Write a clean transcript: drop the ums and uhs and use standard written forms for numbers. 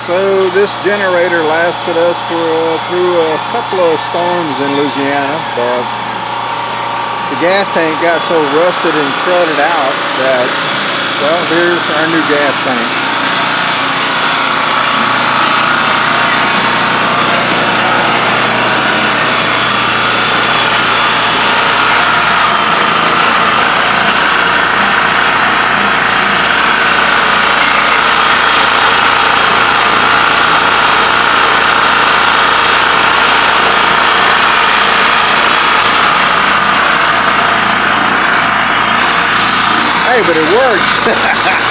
So this generator lasted us through a couple of storms in Louisiana, but the gas tank got so rusted and crudted out that, well, here's our new gas tank. Hey, but it works.